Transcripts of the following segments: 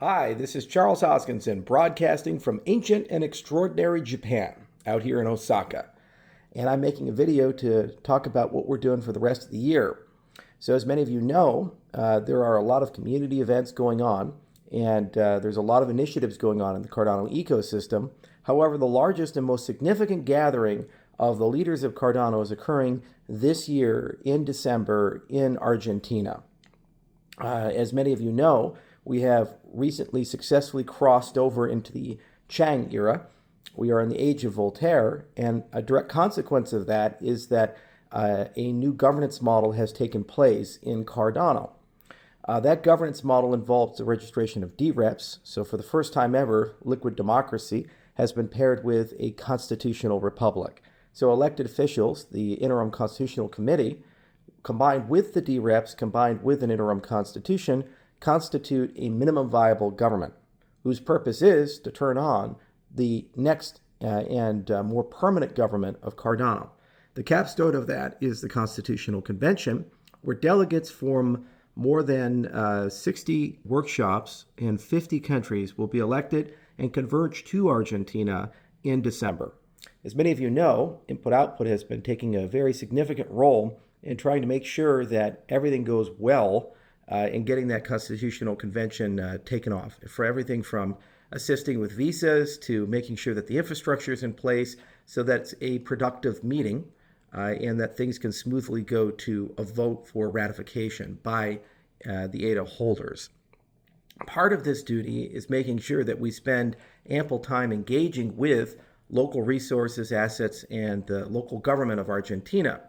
Hi, this is Charles Hoskinson, broadcasting from ancient and extraordinary Japan, out here in Osaka. And I'm making a video to talk about what we're doing for the rest of the year. So as many of you know, there are a lot of community events going on, and there's a lot of initiatives going on in the Cardano ecosystem. However, the largest and most significant gathering of the leaders of Cardano is occurring this year in December in Argentina. As many of you know, we have recently successfully crossed over into the Chang era. We are in the age of Voltaire, and a direct consequence of that is that a new governance model has taken place in Cardano. That governance model involves the registration of DREPs, so for the first time ever, liquid democracy has been paired with a constitutional republic. So elected officials, the Interim Constitutional Committee, combined with the DREPs, combined with an interim constitution, constitute a minimum viable government, whose purpose is to turn on the next and more permanent government of Cardano. The capstone of that is the Constitutional Convention, where delegates from more than 60 workshops in 50 countries will be elected and converge to Argentina in December. As many of you know, Input-Output has been taking a very significant role in trying to make sure that everything goes well in getting that Constitutional Convention taken off, for everything from assisting with visas to making sure that the infrastructure is in place so that it's a productive meeting and that things can smoothly go to a vote for ratification by the ADA holders. Part of this duty is making sure that we spend ample time engaging with local resources, assets, and the local government of Argentina.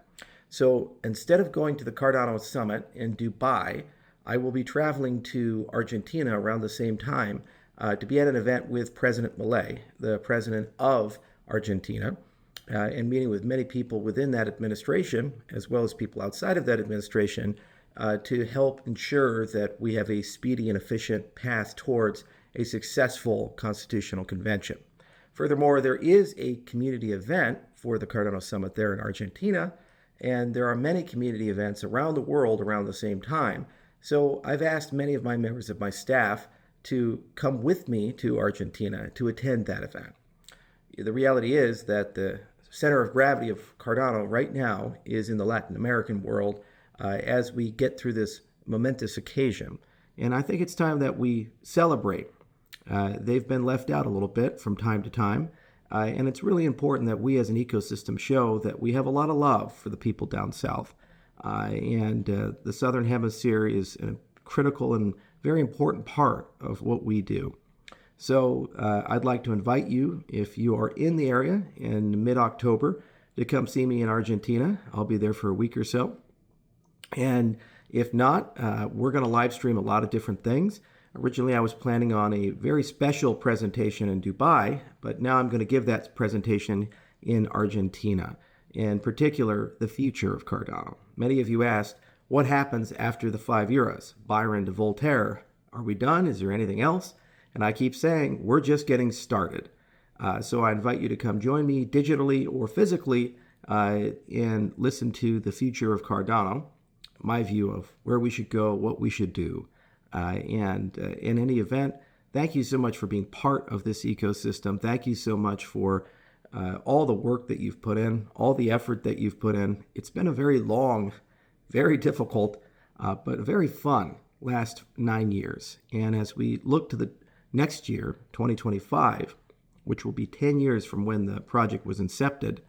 So instead of going to the Cardano Summit in Dubai, I will be traveling to Argentina around the same time to be at an event with President Milei, the president of Argentina, and meeting with many people within that administration, as well as people outside of that administration, to help ensure that we have a speedy and efficient path towards a successful constitutional convention. Furthermore, there is a community event for the Cardano Summit there in Argentina, and there are many community events around the world around the same time. So I've asked many of my members of my staff to come with me to Argentina to attend that event. The reality is that the center of gravity of Cardano right now is in the Latin American world as we get through this momentous occasion. And I think it's time that we celebrate. They've been left out a little bit from time to time. And it's really important that we as an ecosystem show that we have a lot of love for the people down south. And the Southern Hemisphere is a critical and very important part of what we do. So I'd like to invite you, if you are in the area in mid-October, to come see me in Argentina. I'll be there for a week or so. And if not, we're going to live stream a lot of different things. Originally, I was planning on a very special presentation in Dubai, but now I'm going to give that presentation in Argentina. In particular, the future of Cardano. Many of you asked, what happens after the 5 eras? Byron to Voltaire. Are we done? Is there anything else? And I keep saying, we're just getting started. So I invite you to come join me digitally or physically and listen to the future of Cardano, my view of where we should go, what we should do. And in any event, thank you so much for being part of this ecosystem. Thank you so much for all the work that you've put in, all the effort that you've put in. It's been a very long, very difficult, but very fun last 9 years. And as we look to the next year, 2025, which will be 10 years from when the project was incepted,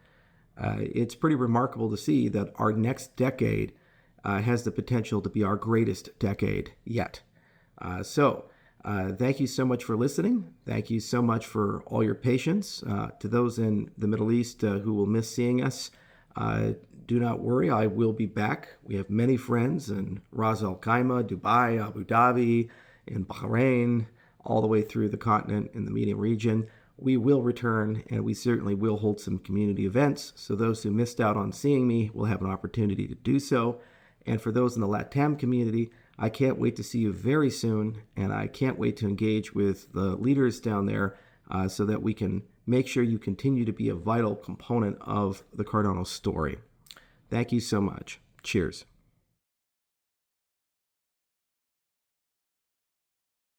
it's pretty remarkable to see that our next decade has the potential to be our greatest decade yet. So thank you so much for listening. Thank you so much for all your patience. To those in the Middle East who will miss seeing us, do not worry, I will be back. We have many friends in Ras Al Khaimah, Dubai, Abu Dhabi, in Bahrain, all the way through the continent in the MENA region. We will return, and we certainly will hold some community events. So those who missed out on seeing me will have an opportunity to do so. And for those in the LATAM community, I can't wait to see you very soon, and I can't wait to engage with the leaders down there so that we can make sure you continue to be a vital component of the Cardano story. Thank you so much. Cheers.